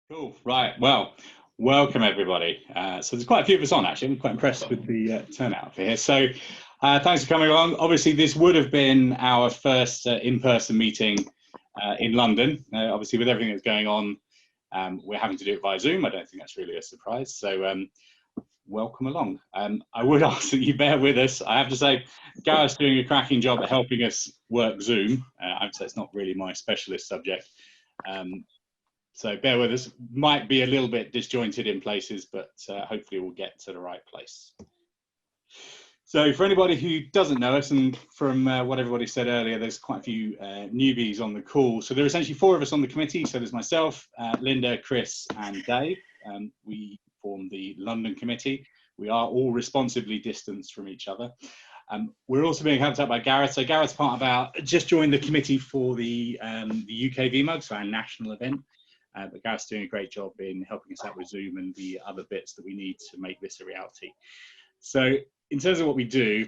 Cool. Right. Well, welcome everybody. So there's quite a few of us on actually. I'm quite impressed with the turnout for here. So thanks for coming along. Obviously, this would have been our first in-person meeting in London. Obviously, with everything that's going on, we're having to do it via Zoom. I don't think that's really a surprise. So welcome along. I would ask that you bear with us. I have to say, Gareth's doing a cracking job at helping us work Zoom. I would say it's not really my specialist subject. So bear with us. Might be a little bit disjointed in places, but hopefully we'll get to the right place. So for anybody who doesn't know us, and from what everybody said earlier, there's quite a few newbies on the call. So there are essentially four of us on the committee. So there's myself, Linda, Chris, and Dave. We form the London committee. We are all responsibly distanced from each other. We're also being helped out by Gareth. So Gareth's part of our, just joined the committee for the UK VMUG, so our national event. But Gareth's doing a great job in helping us out with Zoom and the other bits that we need to make this a reality. So in terms of what we do,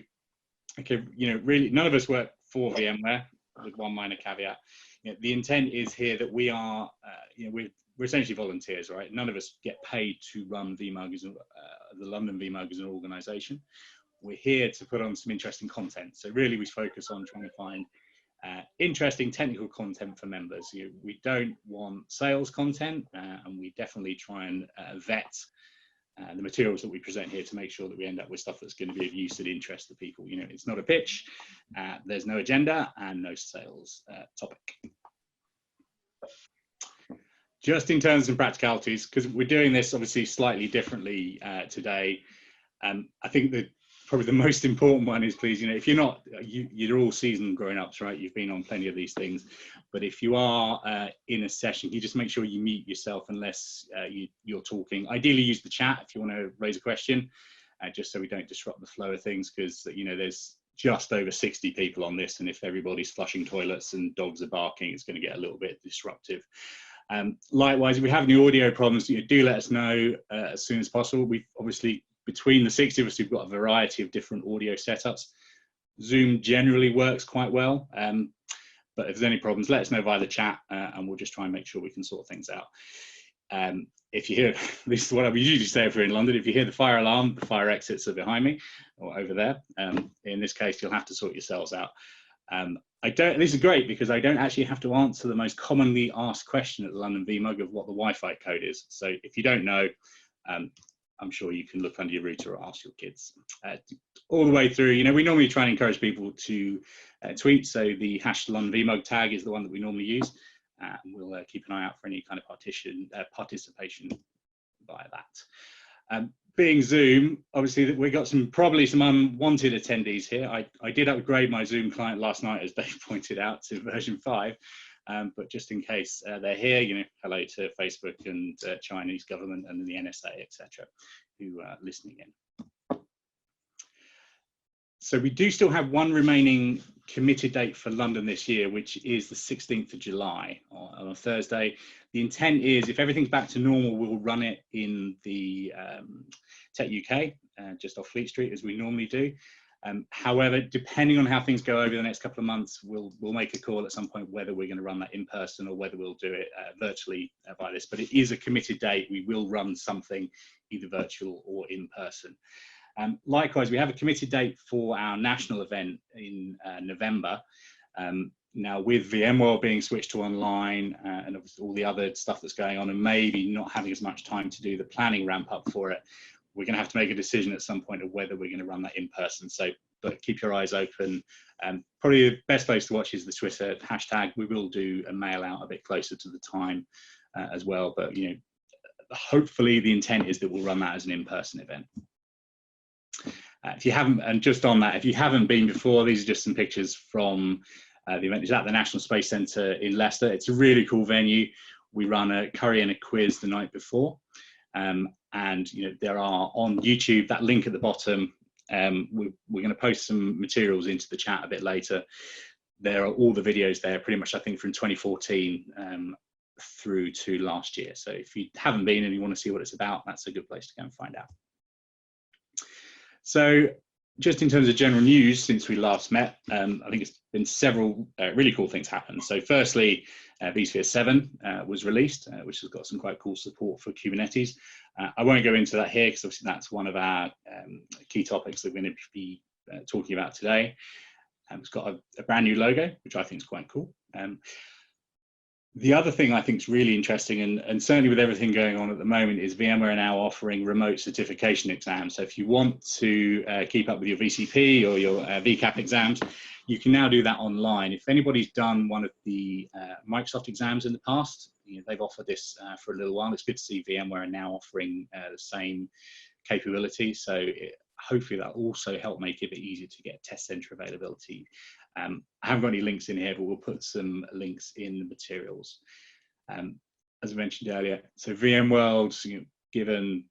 okay, really none of us work for VMware, with one minor caveat. The intent is here that we are, we're essentially volunteers, right? None of us get paid to run VMUG as the London VMUG as an organisation. We're here to put on some interesting content. So really we focus on trying to find interesting technical content for members. We don't want sales content, and we definitely try and vet the materials that we present here to make sure that we end up with stuff that's going to be of use and interest to people. It's not a pitch, there's no agenda and no sales topic. Just in terms of practicalities, because we're doing this obviously slightly differently today, I think that probably the most important one is, please, if you're not, you're all seasoned grown-ups, right? You've been on plenty of these things, but if you are in a session, you just make sure you mute yourself unless you're talking. Ideally, use the chat if you want to raise a question, just so we don't disrupt the flow of things, because there's just over 60 people on this, and if everybody's flushing toilets and dogs are barking, it's going to get a little bit disruptive. Likewise, if we have any audio problems, do let us know as soon as possible. We've obviously, between the 60 of us, we've got a variety of different audio setups. Zoom generally works quite well, but if there's any problems, let us know via the chat, and we'll just try and make sure we can sort things out. If you hear, this is what we usually say if we're in London, if you hear the fire alarm, the fire exits are behind me or over there. In this case, you'll have to sort yourselves out. This is great because I don't actually have to answer the most commonly asked question at the London VMUG of what the Wi-Fi code is. So if you don't know, I'm sure you can look under your router or ask your kids. All the way through, we normally try and encourage people to tweet. So the #LondonVMUG tag is the one that we normally use. And we'll keep an eye out for any kind of participation via that. Being Zoom, obviously we got probably some unwanted attendees here. I did upgrade my Zoom client last night, as Dave pointed out, to version 5. But just in case they're here, hello to Facebook and Chinese government and the NSA, etc., who are listening in. So we do still have one remaining committed date for London this year, which is the 16th of July on a Thursday. The intent is, if everything's back to normal, we'll run it in the Tech UK, just off Fleet Street, as we normally do. However, depending on how things go over the next couple of months, we'll make a call at some point whether we're going to run that in person or whether we'll do it virtually by this. But it is a committed date. We will run something either virtual or in person. Likewise, we have a committed date for our national event in November. Now, with VMworld being switched to online and all the other stuff that's going on, and maybe not having as much time to do the planning ramp up for it, we're going to have to make a decision at some point of whether we're going to run that in person. So, but keep your eyes open. Probably the best place to watch is the Twitter hashtag. We will do a mail out a bit closer to the time as well. But hopefully the intent is that we'll run that as an in-person event. If you haven't, and just on that, if you haven't been before, these are just some pictures from the event. It's at the National Space Centre in Leicester. It's a really cool venue. We run a curry and a quiz the night before. And there are on YouTube, that link at the bottom, we're going to post some materials into the chat a bit later. There are all the videos there, pretty much I think from 2014 through to last year. So if you haven't been and you want to see what it's about, that's a good place to go and find out. So just in terms of general news since we last met, I think it's been several really cool things happen. So firstly, vSphere 7 was released, which has got some quite cool support for Kubernetes. I won't go into that here because obviously that's one of our key topics that we're going to be talking about today. It's got a brand new logo, which I think is quite cool. The other thing I think is really interesting, and certainly with everything going on at the moment, is VMware are now offering remote certification exams. So if you want to keep up with your VCP or your VCAP exams, you can now do that online. If anybody's done one of the Microsoft exams in the past, they've offered this for a little while. It's good to see VMware are now offering the same capability. So hopefully that'll also help make it a bit easier to get test center availability. I haven't got any links in here, but we'll put some links in the materials. As I mentioned earlier, so VMworld, given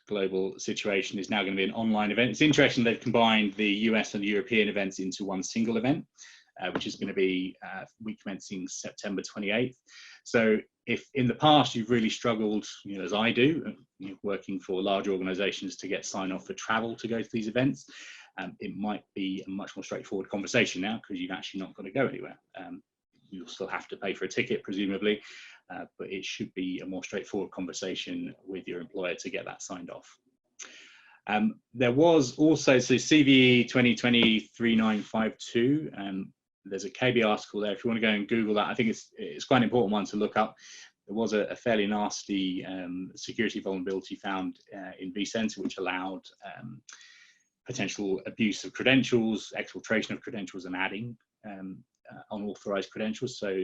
global situation, is now going to be an online event. It's interesting they've combined the US and the European events into one single event, which is going to be week commencing September 28th. So if in the past you've really struggled, as I do, working for large organizations to get sign off for travel to go to these events, it might be a much more straightforward conversation now because you've actually not got to go anywhere. You'll still have to pay for a ticket, presumably, but it should be a more straightforward conversation with your employer to get that signed off. There was also, so CVE 2020-3952, there's a KB article there. If you want to go and Google that, I think it's quite an important one to look up. There was a fairly nasty security vulnerability found in vCenter, which allowed potential abuse of credentials, exfiltration of credentials, and adding unauthorized credentials. So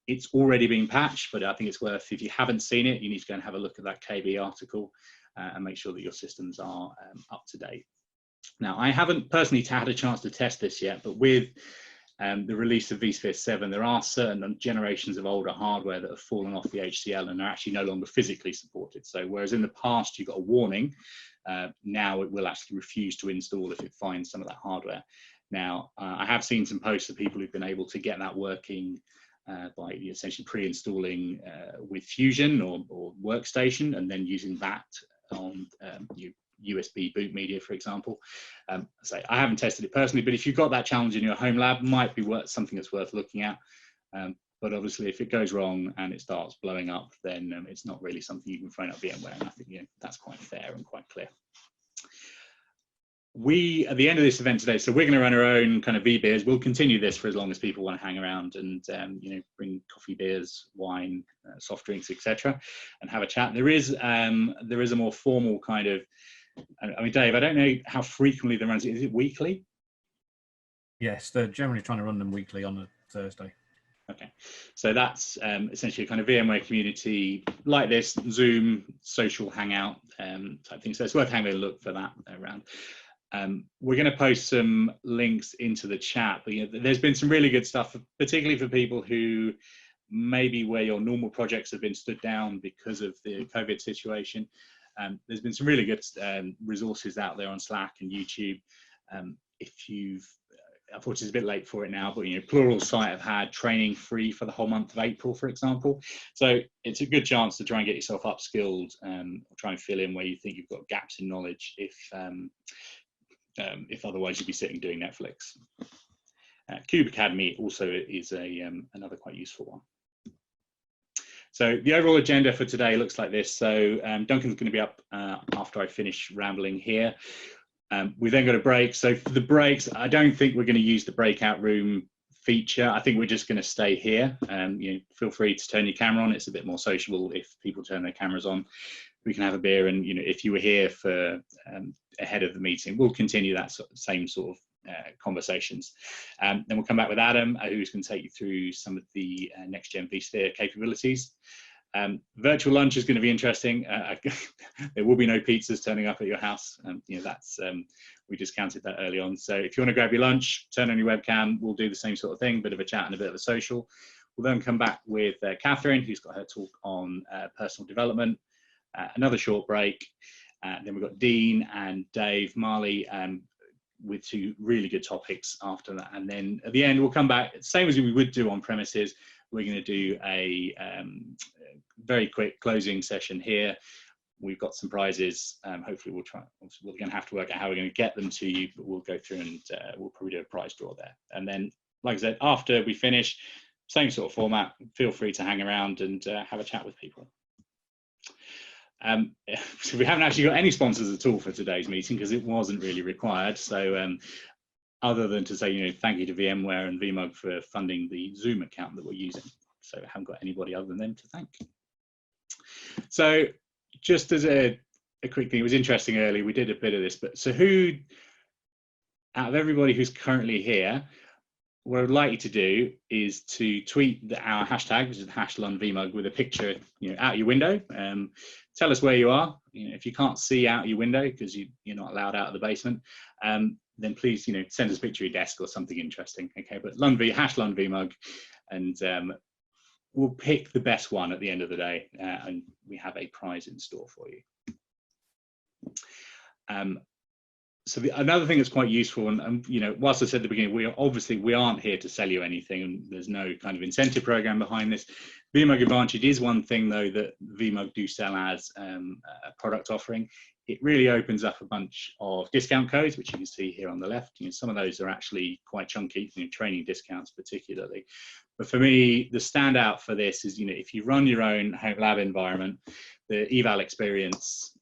it's already been patched, but I think it's worth, if you haven't seen it, you need to go and have a look at that KB article and make sure that your systems are up to date. Now, I haven't personally had a chance to test this yet, but with the release of vSphere 7, there are certain generations of older hardware that have fallen off the HCL and are actually no longer physically supported. So whereas in the past you got a warning, now it will actually refuse to install if it finds some of that hardware. Now, I have seen some posts of people who've been able to get that working by essentially pre-installing with Fusion or Workstation and then using that on USB boot media, for example. So I haven't tested it personally, but if you've got that challenge in your home lab, might be something that's worth looking at. But obviously, if it goes wrong and it starts blowing up, then it's not really something you can phone up VMware, and I think that's quite fair and quite clear. We, at the end of this event today, so we're going to run our own kind of V-beers. We'll continue this for as long as people want to hang around and bring coffee, beers, wine, soft drinks, etc., and have a chat. There is a more formal kind of, I mean, Dave, I don't know how frequently they run. Is it weekly? Yes, they're generally trying to run them weekly on a Thursday. Okay, so that's essentially a kind of VMware community like this, Zoom, social hangout type thing. So it's worth having a look for that around. We're going to post some links into the chat, but there's been some really good stuff, particularly for people who maybe where your normal projects have been stood down because of the COVID situation. There's been some really good resources out there on Slack and YouTube. If you've, unfortunately it's a bit late for it now, but Plural site have had training free for the whole month of April, for example. So it's a good chance to try and get yourself upskilled or try and fill in where you think you've got gaps in knowledge if otherwise you'd be sitting doing Netflix. Cube Academy also is another quite useful one. So the overall agenda for today looks like this. So Duncan's going to be up after I finish rambling here. We then got a break. So for the breaks, I don't think we're going to use the breakout room feature. I think we're just going to stay here. Feel free to turn your camera on. It's a bit more sociable if people turn their cameras on. We can have a beer, and if you were here for ahead of the meeting, we'll continue that same sort of conversations. Then we'll come back with Adam, who's going to take you through some of the next-gen vSphere capabilities. Virtual lunch is going to be interesting. There will be no pizzas turning up at your house. We discounted that early on. So if you want to grab your lunch, turn on your webcam, we'll do the same sort of thing, bit of a chat and a bit of a social. We'll then come back with Catherine, who's got her talk on personal development. Another short break. Then we've got Dean and Dave Marley with two really good topics after that. And then at the end, we'll come back, same as we would do on premises. We're going to do a very quick closing session here. we've got some prizes. Hopefully we're going to have to work out how we're going to get them to you, but we'll go through and we'll probably do a prize draw there. And then, like I said, after we finish, same sort of format, feel free to hang around and have a chat with people. So we haven't actually got any sponsors at all for today's meeting because it wasn't really required. So other than to say, thank you to VMware and VMUG for funding the Zoom account that we're using. So I haven't got anybody other than them to thank. So just as a quick thing, it was interesting earlier, we did a bit of this, but so who, out of everybody who's currently here, what I'd like you to do is to tweet our hashtag, which is #LundVMUG, with a picture, out your window. Tell us where you are. If you can't see out your window because you're not allowed out of the basement, then please, send us a picture of your desk or something interesting. Okay, but #LundVMUG, and we'll pick the best one at the end of the day, and we have a prize in store for you. So another thing that's quite useful, and whilst I said at the beginning, we aren't here to sell you anything, and there's no kind of incentive program behind this. VMUG Advantage is one thing though that VMUG do sell as a product offering. It really opens up a bunch of discount codes, which you can see here on the left. Some of those are actually quite chunky, training discounts particularly. But for me, the standout for this is, if you run your own home lab environment, the eval experience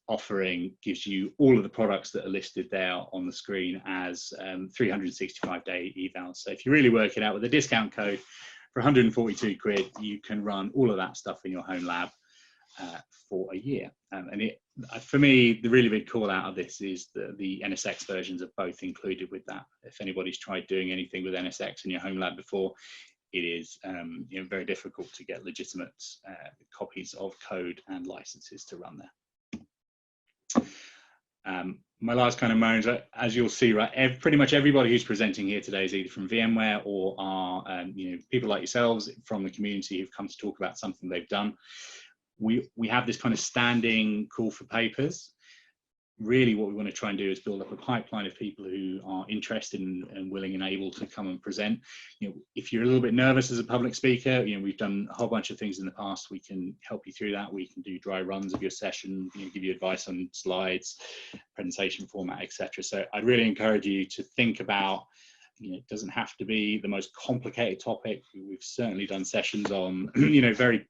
offering gives you all of the products that are listed there on the screen as 365-day evals. So if you really work it out with a discount code for 142 quid, you can run all of that stuff in your home lab for a year. And for me, the really big call out of this is the NSX versions are both included with that. If anybody's tried doing anything with NSX in your home lab before, it is very difficult to get legitimate copies of code and licenses to run there. My last kind of moment, as you'll see, right, pretty much everybody who's presenting here today is either from VMware or are people like yourselves from the community who've come to talk about something they've done. We have this kind of standing call for papers. Really what we want to try and do is build up a pipeline of people who are interested and willing and able to come and present. If you're a little bit nervous as a public speaker, we've done a whole bunch of things in the past. We can help you through that. We can do dry runs of your session, give you advice on slides, presentation format, etc. So I'd really encourage you to think about, it doesn't have to be the most complicated topic. We've certainly done sessions on, very,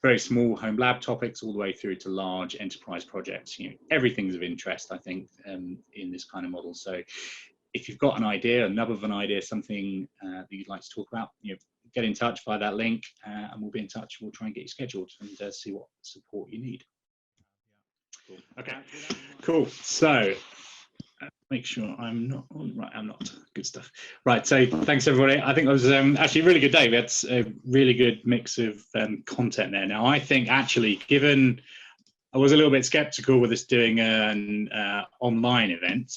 very small home lab topics all the way through to large enterprise projects. Everything's of interest, I think, in this kind of model. So if you've got an idea, a nub of an idea, something that you'd like to talk about, get in touch via that link and we'll be in touch. We'll try and get you scheduled and see what support you need. Cool. Okay, cool. So make sure I'm not right. I'm not. Good stuff. Right. So thanks everybody. I think it was actually a really good day. We had a really good mix of content there. Now I think actually, given I was a little bit skeptical with us doing an online event,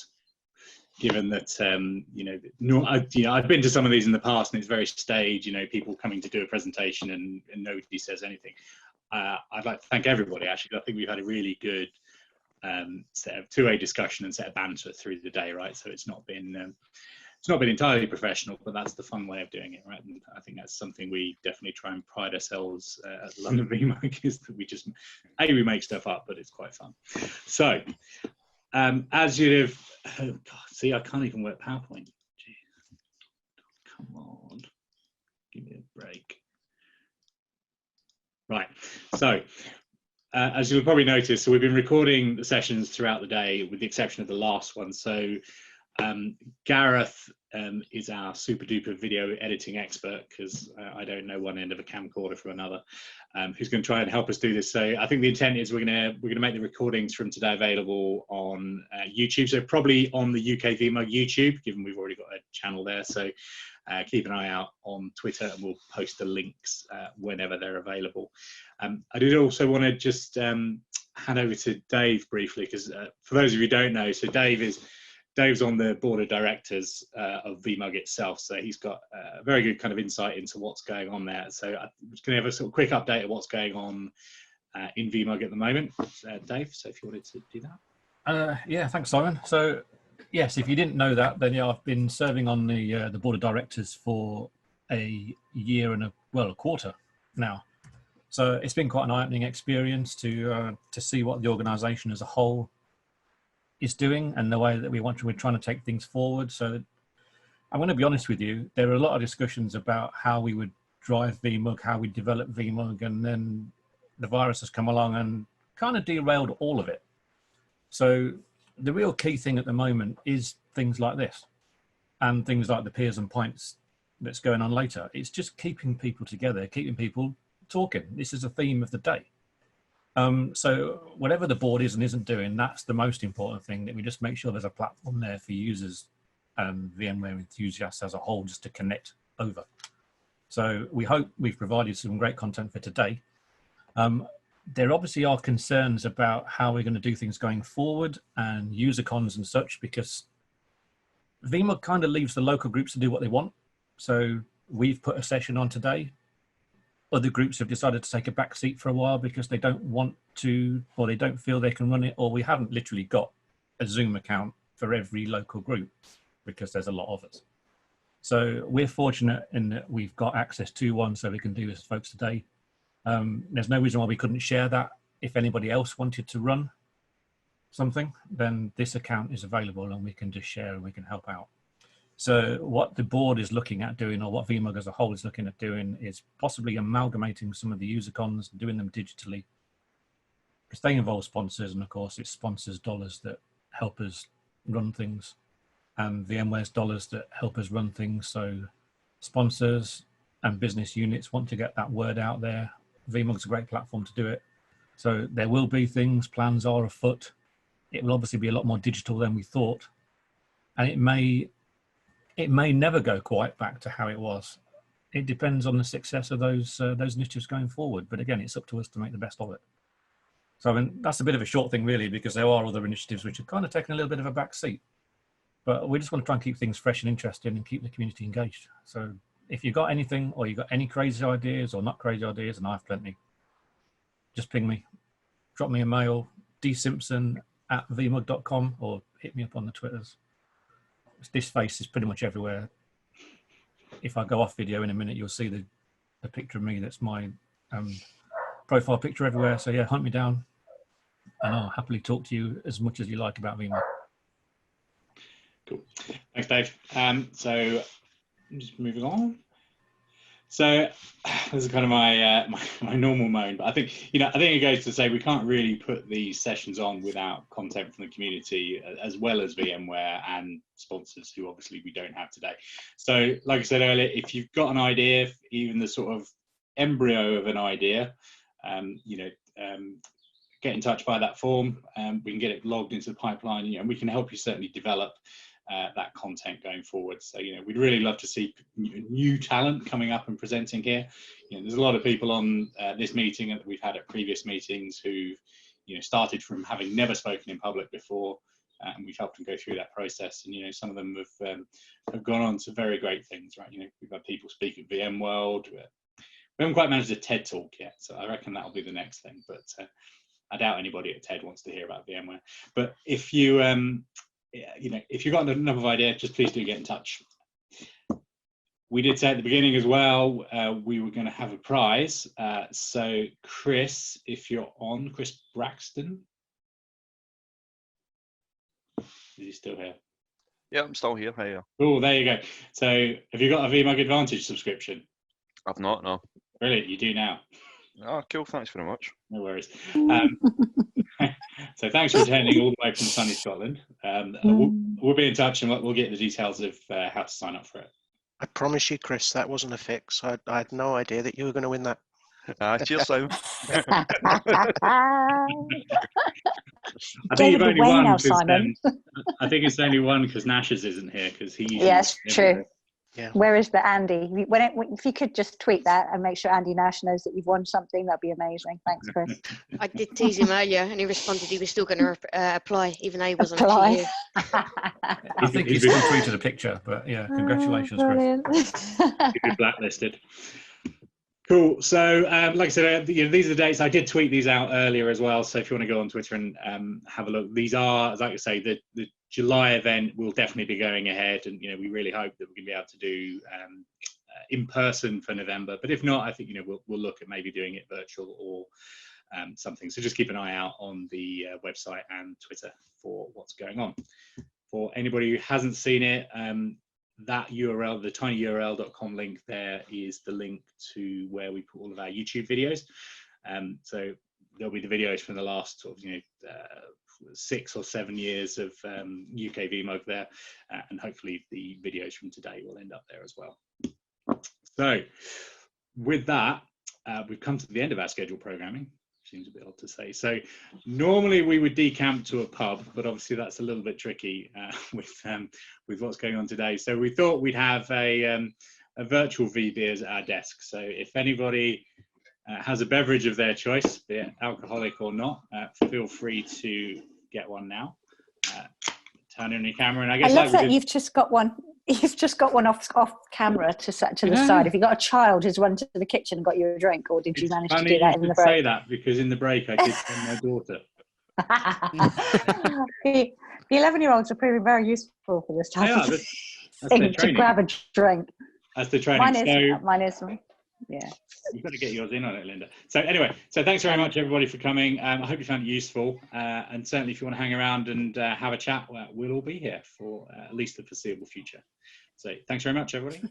given that I've been to some of these in the past and it's very staged. People coming to do a presentation and nobody says anything. I'd like to thank everybody. Actually, I think we've had a really good set of two-way discussion and set of banter through the day, right? So it's not been entirely professional, but that's the fun way of doing it, right? And I think that's something we definitely try and pride ourselves at London VMUG is that we make stuff up, but it's quite fun. So as you've see, I can't even work PowerPoint. Jeez. Come on, give me a break. Right, so as you'll probably notice, so we've been recording the sessions throughout the day with the exception of the last one. So Gareth is our super duper video editing expert, because I don't know one end of a camcorder from another, who's going to try and help us do this. So I think the intent is we're going to make the recordings from today available on YouTube, so probably on the UK VMUG YouTube, given we've already got a channel there. So keep an eye out on Twitter and we'll post the links whenever they're available. I did also want to just hand over to Dave briefly, because for those of you who don't know, so Dave's on the board of directors of VMUG itself, so he's got a very good kind of insight into what's going on there. So I'm just going to have a sort of quick update of what's going on in VMUG at the moment. Dave, so if you wanted to do that. Yeah, thanks, Simon. So yes, if you didn't know that, then yeah, I've been serving on the board of directors for a year and a quarter now. So it's been quite an eye-opening experience to see what the organisation as a whole is doing and the way that we're trying to take things forward. So I'm going to be honest with you, there are a lot of discussions about how we would drive VMUG, how we develop VMUG, and then the virus has come along and kind of derailed all of it. So the real key thing at the moment is things like this and things like the peers and points that's going on later. It's just keeping people together, keeping people talking. This is a theme of the day. So whatever the board is and isn't doing, that's the most important thing, that we just make sure there's a platform there for users and VMware enthusiasts as a whole just to connect over. So we hope we've provided some great content for today. There obviously are concerns about how we're going to do things going forward and user cons and such, because VMUG kind of leaves the local groups to do what they want. So we've put a session on today. Other groups have decided to take a back seat for a while because they don't want to, or they don't feel they can run it, or we haven't literally got a Zoom account for every local group because there's a lot of us. So we're fortunate in that we've got access to one, so we can do this, folks, today. There's no reason why we couldn't share that. If anybody else wanted to run something, then this account is available and we can just share and we can help out. So what the board is looking at doing, or what VMUG as a whole is looking at doing, is possibly amalgamating some of the user cons and doing them digitally, because they involve sponsors, and of course it's sponsors' dollars that help us run things, and VMware's dollars that help us run things. So sponsors and business units want to get that word out there. VMUG's a great platform to do it. So there will be things, plans are afoot. It will obviously be a lot more digital than we thought, and it may never go quite back to how it was. It depends on the success of those initiatives going forward. But again, it's up to us to make the best of it. So I mean, that's a bit of a short thing, really, because there are other initiatives which have kind of taken a little bit of a back seat. But we just want to try and keep things fresh and interesting and keep the community engaged. So if you've got anything, or you've got any crazy ideas or not crazy ideas, and I have plenty, just ping me, drop me a mail, dsimpson@vmug.com, or hit me up on the Twitters. This face is pretty much everywhere. If I go off video in a minute, you'll see the picture of me. That's my profile picture everywhere. So yeah, hunt me down and I'll happily talk to you as much as you like about VMware. Cool. Thanks, Dave. So I'm just moving on. So this is kind of my normal moan, but I think it goes to say we can't really put these sessions on without content from the community, as well as VMware and sponsors who obviously we don't have today. So like I said earlier, if you've got an idea, even the sort of embryo of an idea, get in touch by that form. We can get it logged into the pipeline, and we can help you certainly develop that content going forward. So we'd really love to see new talent coming up and presenting here. There's a lot of people on this meeting that we've had at previous meetings who've started from having never spoken in public before, and we've helped them go through that process. And some of them have gone on to very great things, right? We've had people speak at VMworld. We haven't quite managed a TED talk yet, so I reckon that'll be the next thing. But I doubt anybody at TED wants to hear about VMware. But if you if you've got another idea, just please do get in touch. We did say at the beginning as well, we were going to have a prize. So Chris, if you're on, Chris Braxton, is he still here? Yeah, I'm still here. Hey. Oh, there you go. So have you got a VMUG Advantage subscription? I've not, no. Brilliant, you do now. Oh, cool. Thanks very much. No worries. So thanks for attending all the way from sunny Scotland. We'll be in touch and we'll get the details of how to sign up for it. I promise you, Chris, that wasn't a fix. I had no idea that you were going to win that. Cheers, Simon. I think you've only won because I think it's only one because Nash's isn't here because he. Yes, true. Yeah. Where is the Andy? If you could just tweet that and make sure Andy Nash knows that you've won something, that'd be amazing. Thanks, Chris. I did tease him earlier, and he responded he was still going to apply, even though he wasn't actually here. I think he's retweeted a picture, but yeah, congratulations, Chris. You've been blacklisted. Cool. So, like I said, these are the dates. I did tweet these out earlier as well. So if you want to go on Twitter and have a look, these are, like I say, the July event will definitely be going ahead, and we really hope that we're going to be able to do in person for November. But if not, I think we'll look at maybe doing it virtual or something. So just keep an eye out on the website and Twitter for what's going on. For anybody who hasn't seen it, that URL, the tinyurl.com link there, is the link to where we put all of our YouTube videos. So there'll be the videos from the last sort of 6 or 7 years of UK VMUG there, and hopefully the videos from today will end up there as well. So with that, we've come to the end of our scheduled programming. Seems a bit odd to say. So normally we would decamp to a pub, but obviously that's a little bit tricky with what's going on today. So we thought we'd have a virtual VBeers at our desk. So if anybody has a beverage of their choice, be it alcoholic or not, feel free to get one now. Turn on your camera, and I guess I love that you've just got one. You've just got one off camera to the side. Have you got a child who's run to the kitchen and got you a drink, or did you manage to do that in the break? Say that, because in the break I did send my daughter. The 11-year-olds are proving very useful for this type of thing, to grab a drink. That's the training. Mine is. Yeah. You've got to get yours in on it, Linda. So anyway, thanks very much everybody for coming. I hope you found it useful, and certainly if you want to hang around and have a chat, we'll all be here for at least the foreseeable future. So thanks very much everybody.